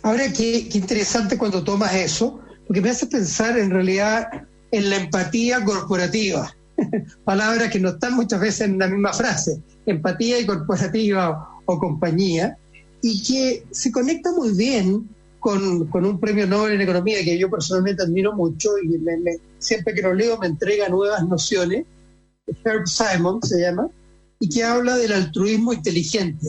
Ahora, qué interesante cuando tomas eso, porque me hace pensar en realidad en la empatía corporativa. Palabras que no están muchas veces en la misma frase. Empatía y corporativa o compañía, y que se conecta muy bien con un premio Nobel en Economía que yo personalmente admiro mucho, y siempre que lo leo me entrega nuevas nociones. Herb Simon se llama, y que habla del altruismo inteligente,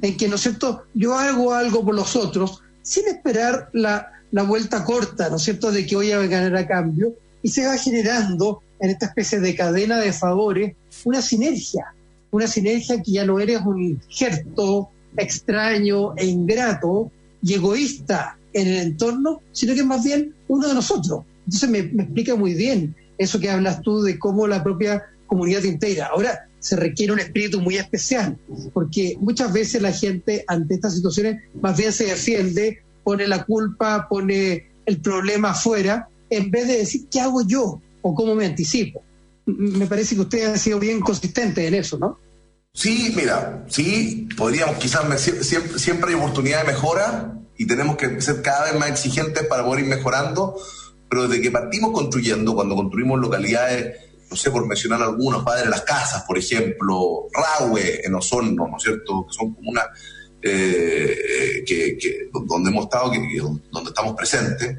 en que, ¿no es cierto?, yo hago algo por los otros sin esperar la vuelta corta, ¿no es cierto?, de que voy a ganar a cambio, y se va generando en esta especie de cadena de favores una sinergia que ya no eres un injerto extraño e ingrato y egoísta en el entorno, sino que es más bien uno de nosotros. Entonces me explica muy bien eso que hablas tú de cómo la propia comunidad te integra. Ahora, se requiere un espíritu muy especial, porque muchas veces la gente ante estas situaciones más bien se defiende, pone la culpa, pone el problema afuera, en vez de decir ¿qué hago yo? O cómo me anticipo. Me parece que usted ha sido bien consistente en eso, ¿no? Sí, mira, sí, podríamos, quizás siempre hay oportunidad de mejora y tenemos que ser cada vez más exigentes para poder ir mejorando, pero desde que partimos construyendo, cuando construimos localidades, no sé, por mencionar algunos, Padre Las Casas, por ejemplo, Rahue en Osorno, ¿no es cierto?, que son comunas donde hemos estado, donde estamos presentes,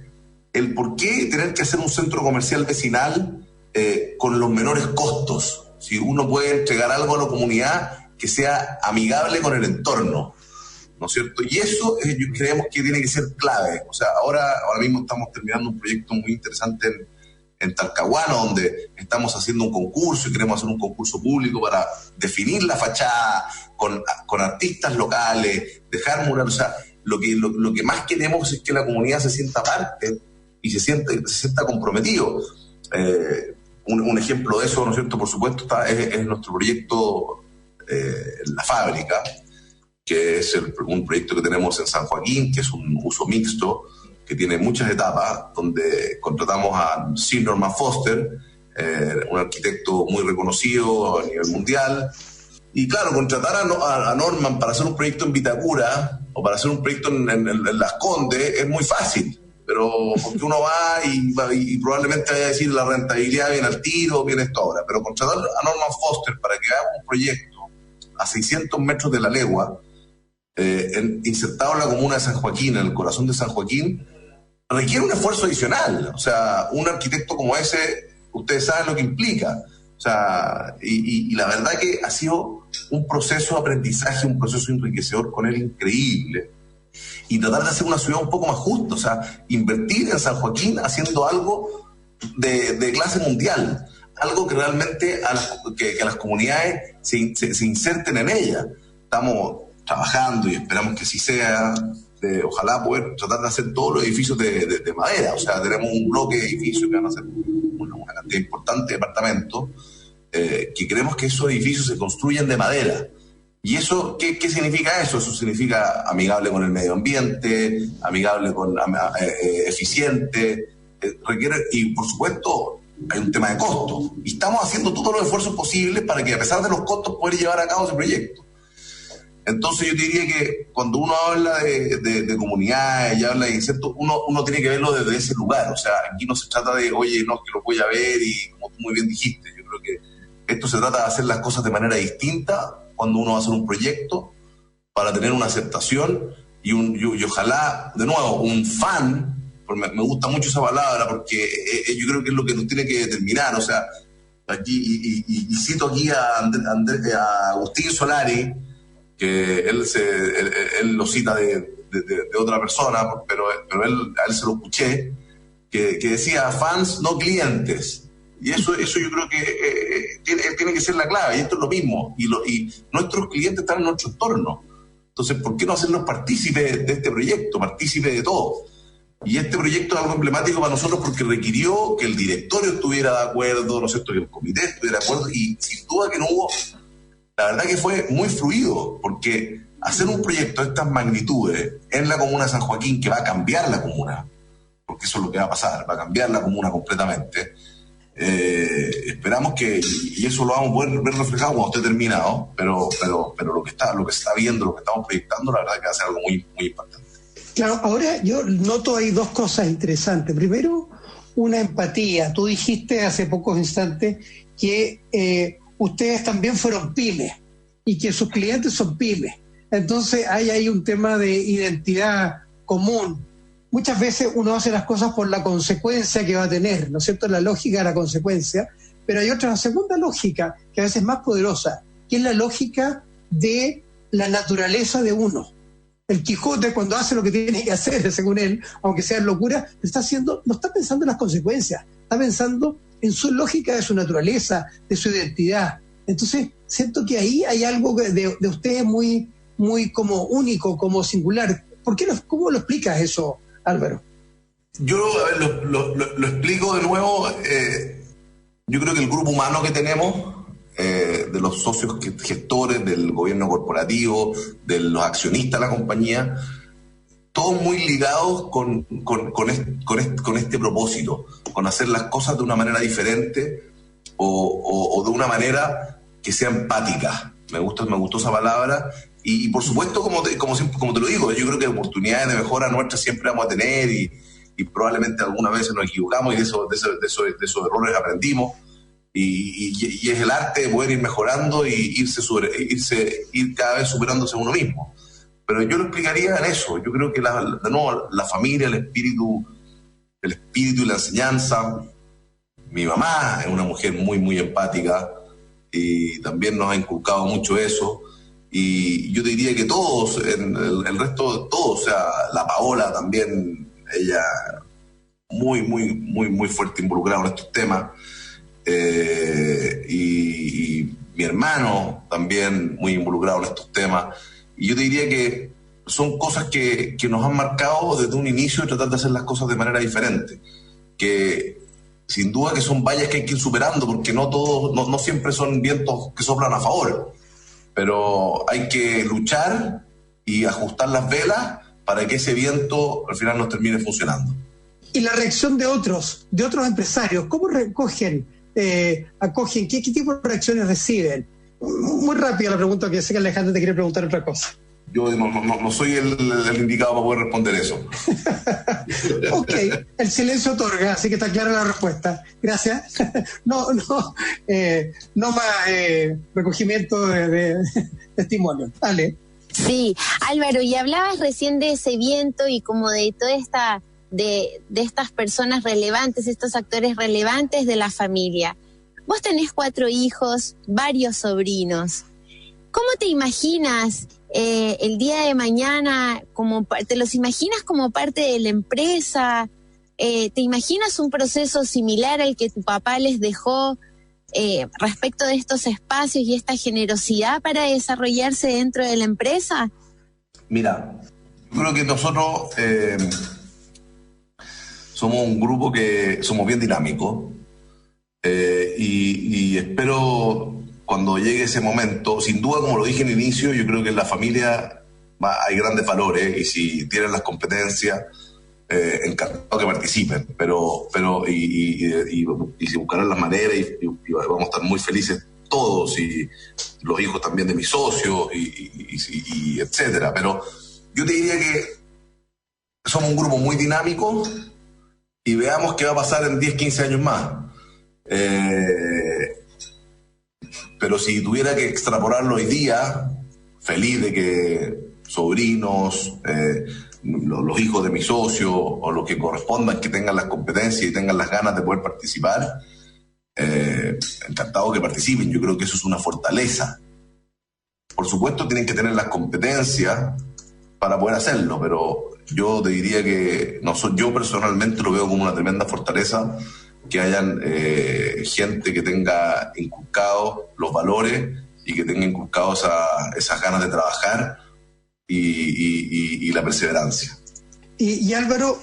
el por qué tener que hacer un centro comercial vecinal con los menores costos. Si uno puede entregar algo a la comunidad que sea amigable con el entorno, ¿no es cierto? Y eso creemos que tiene que ser clave. O sea, ahora mismo estamos terminando un proyecto muy interesante en Talcahuano, donde estamos haciendo un concurso y queremos hacer un concurso público para definir la fachada con artistas locales, dejar murales. O sea, lo que más queremos es que la comunidad se sienta parte y se sienta comprometido. Un ejemplo de eso, ¿no es cierto? Por supuesto, es nuestro proyecto La Fábrica, que es un proyecto que tenemos en San Joaquín, que es un uso mixto, que tiene muchas etapas, donde contratamos a Sir Norman Foster, un arquitecto muy reconocido a nivel mundial. Y claro, contratar a Norman para hacer un proyecto en Vitacura o para hacer un proyecto en Las Condes es muy fácil, pero porque uno va y probablemente vaya a decir la rentabilidad viene al tiro, viene esto ahora. Pero contratar a Norman Foster para que haga un proyecto a 600 metros de la legua, insertado en la comuna de San Joaquín, en el corazón de San Joaquín, requiere un esfuerzo adicional. O sea, un arquitecto como ese, ustedes saben lo que implica. O sea, y la verdad que ha sido un proceso de aprendizaje, un proceso enriquecedor con él increíble. Y tratar de hacer una ciudad un poco más justa, o sea, invertir en San Joaquín haciendo algo de clase mundial, algo que realmente que las comunidades se inserten en ella. Estamos trabajando y esperamos que así sea. Ojalá poder tratar de hacer todos los edificios de madera. O sea, tenemos un bloque de edificios que van a ser una cantidad importante de departamentos, que queremos que esos edificios se construyan de madera. ¿Y eso qué significa eso? Eso significa amigable con el medio ambiente, amigable eficiente, requiere, y por supuesto hay un tema de costo. Y estamos haciendo todos los esfuerzos posibles para que, a pesar de los costos, poder llevar a cabo ese proyecto. Entonces yo diría que cuando uno habla de comunidades y habla de insectos, uno tiene que verlo desde ese lugar. O sea, aquí no se trata de, oye, no, que lo voy a ver, y como tú muy bien dijiste, yo creo que esto se trata de hacer las cosas de manera distinta cuando uno va a hacer un proyecto para tener una aceptación y ojalá, de nuevo, un fan, porque me gusta mucho esa palabra, porque yo creo que es lo que nos tiene que determinar. O sea, aquí, y cito aquí a Agustín Solari, que él lo cita de otra persona, pero a él se lo escuché, que decía fans, no clientes. Y eso yo creo que tiene que ser la clave, y esto es lo mismo. Y nuestros clientes están en nuestro entorno. Entonces, ¿por qué no hacerlos partícipes de este proyecto, partícipes de todo? Y este proyecto es algo emblemático para nosotros porque requirió que el directorio estuviera de acuerdo, ¿no es cierto?, que el comité estuviera de acuerdo, y sin duda que no hubo. La verdad que fue muy fluido, porque hacer un proyecto de estas magnitudes en la comuna de San Joaquín, que va a cambiar la comuna, porque eso es lo que va a pasar, va a cambiar la comuna completamente. Esperamos que, y eso lo vamos a poder ver reflejado cuando esté terminado, pero lo que se está viendo, lo que estamos proyectando, la verdad que va a ser algo muy, muy importante. Claro, ahora yo noto ahí dos cosas interesantes. Primero, una empatía. Tú dijiste hace pocos instantes que ustedes también fueron pymes y que sus clientes son pymes. Entonces hay ahí un tema de identidad común. Muchas veces uno hace las cosas por la consecuencia que va a tener, ¿no es cierto?, la lógica de la consecuencia, pero hay otra segunda lógica que a veces es más poderosa, que es la lógica de la naturaleza de uno. El Quijote, cuando hace lo que tiene que hacer, según él, aunque sea locura, no está pensando en las consecuencias, está pensando en su lógica de su naturaleza, de su identidad. Entonces, siento que ahí hay algo de ustedes muy, muy como único, como singular. ¿Cómo lo explicas eso, Álvaro? Yo lo explico de nuevo. Yo creo que el grupo humano que tenemos, de los socios gestores, del gobierno corporativo, de los accionistas de la compañía, todos muy ligados con este propósito, con hacer las cosas de una manera diferente o de una manera que sea empática. Me gustó esa palabra. Y por supuesto, como te lo digo, yo creo que oportunidades de mejora nuestras siempre vamos a tener, y probablemente algunas veces nos equivocamos, y de esos errores aprendimos. Y es el arte de poder ir mejorando y ir cada vez superándose a uno mismo. Pero yo lo explicaría en eso. Yo creo que la familia, el espíritu y la enseñanza. Mi mamá es una mujer muy, muy empática y también nos ha inculcado mucho eso. Y yo te diría que todos, el resto de todos, o sea, la Paola también, ella muy fuerte involucrado en estos temas. Y mi hermano también muy involucrado en estos temas. Y yo te diría que son cosas que nos han marcado desde un inicio de tratar de hacer las cosas de manera diferente. Que sin duda que son valles que hay que ir superando, porque no siempre son vientos que soplan a favor. Pero hay que luchar y ajustar las velas para que ese viento al final nos termine funcionando. Y la reacción de otros empresarios, ¿cómo recogen, acogen, qué tipo de reacciones reciben? Muy rápida la pregunta, que sé que Alejandro te quiere preguntar otra cosa. Yo no soy el indicado para poder responder eso. Ok, el silencio otorga, así que está clara la respuesta. Gracias. No más recogimiento de testimonio. Dale. Sí, Álvaro, y hablabas recién de ese viento y como de toda esta, de estas personas relevantes, estos actores relevantes de la familia. Vos tenés 4 hijos, varios sobrinos. ¿Cómo te imaginas el día de mañana? ¿Te los imaginas como parte de la empresa? ¿Te imaginas un proceso similar al que tu papá les dejó respecto de estos espacios y esta generosidad para desarrollarse dentro de la empresa? Mira, yo creo que nosotros somos un grupo que somos bien dinámicos y espero cuando llegue ese momento, sin duda, como lo dije en el inicio, yo creo que en la familia hay grandes valores y si tienen las competencias, encantado que participen, pero se buscarán las maneras y vamos a estar muy felices todos y los hijos también de mis socios y etcétera. Pero yo te diría que somos un grupo muy dinámico y veamos qué va a pasar en 10, 15 años más. Pero si tuviera que extrapolarlo hoy día, feliz de que sobrinos, los hijos de mis socios o los que correspondan, que tengan las competencias y tengan las ganas de poder participar, encantado que participen. Yo creo que eso es una fortaleza. Por supuesto tienen que tener las competencias para poder hacerlo, pero yo te diría que yo personalmente lo veo como una tremenda fortaleza que hayan gente que tenga inculcados los valores y que tenga inculcados esas ganas de trabajar y la perseverancia. Y Álvaro,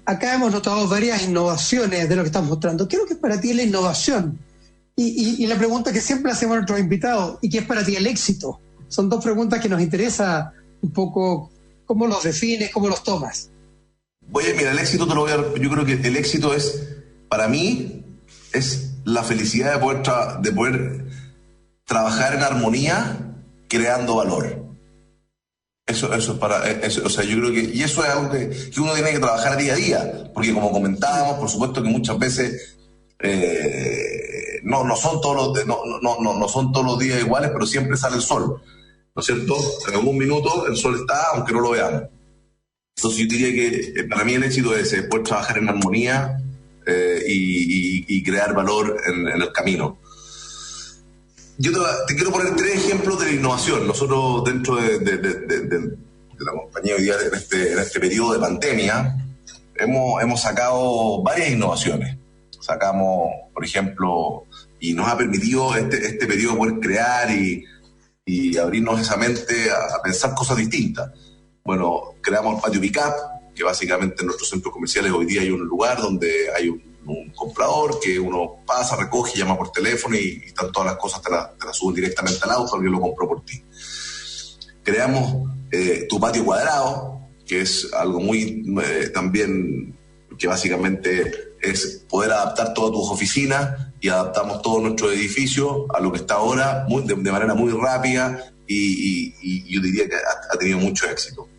acá hemos notado varias innovaciones de lo que estamos mostrando. ¿Qué es lo que es para ti la innovación? Y la pregunta que siempre hacemos a nuestros invitados, ¿y qué es para ti el éxito? Son 2 preguntas que nos interesa un poco cómo los defines, cómo los tomas. Oye, mira, el éxito yo creo que el éxito es, para mí, es la felicidad de poder trabajar en armonía, creando valor. Eso es o sea, yo creo que, y eso es algo que uno tiene que trabajar día a día, porque como comentábamos, por supuesto que muchas veces no son todos los días iguales, pero siempre sale el sol, ¿no es cierto? En algún minuto el sol está, aunque no lo veamos. Entonces yo diría que para mí el éxito es poder trabajar en armonía y crear valor en el camino. Yo te quiero poner 3 ejemplos de la innovación. Nosotros dentro de la compañía hoy día, en este periodo de pandemia, hemos sacado varias innovaciones. Sacamos, por ejemplo, y nos ha permitido este periodo poder crear y abrirnos esa mente a pensar cosas distintas. Bueno, creamos el patio Pickup, que básicamente en nuestros centros comerciales hoy día hay un lugar donde hay un comprador que uno pasa, recoge, llama por teléfono y están todas las cosas, te las suben directamente al auto, alguien lo compró por ti. Creamos tu patio cuadrado, que es algo muy también que básicamente es poder adaptar todas tus oficinas y adaptamos todo nuestro edificio a lo que está ahora de manera muy rápida y yo diría que ha tenido mucho éxito.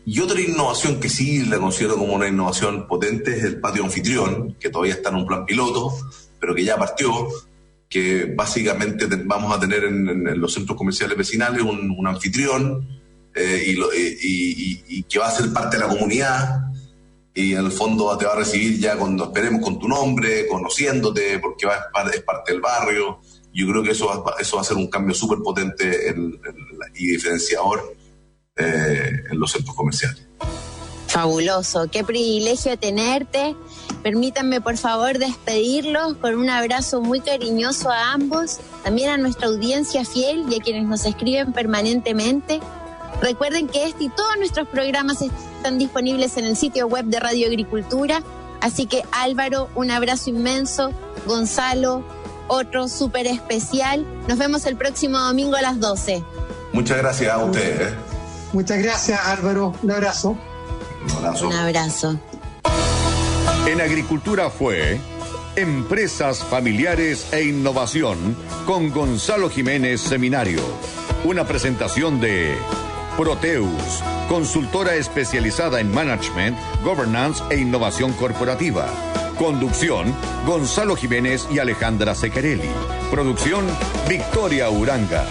Y otra innovación que sí la considero como una innovación potente es el patio anfitrión, que todavía está en un plan piloto, pero que ya partió, que básicamente vamos a tener en los centros comerciales vecinales un anfitrión y que va a ser parte de la comunidad y en el fondo te va a recibir ya cuando esperemos con tu nombre, conociéndote, porque es parte del barrio. Yo creo que eso va a ser un cambio súper potente y diferenciador en los centros comerciales. Fabuloso, qué privilegio tenerte. Permítanme por favor despedirlos con un abrazo muy cariñoso a ambos, también a nuestra audiencia fiel y a quienes nos escriben permanentemente. Recuerden que este y todos nuestros programas están disponibles en el sitio web de Radio Agricultura, así que Álvaro, un abrazo inmenso, Gonzalo, otro súper especial. Nos vemos el próximo domingo a las 12. Muchas gracias a ustedes. Muchas gracias, Álvaro. Un abrazo. Un abrazo. En Agricultura fue Empresas Familiares e Innovación con Gonzalo Jiménez Seminario. Una presentación de Proteus, consultora especializada en management, governance e innovación corporativa. Conducción, Gonzalo Jiménez y Alejandra Sequerelli. Producción, Victoria Uranga.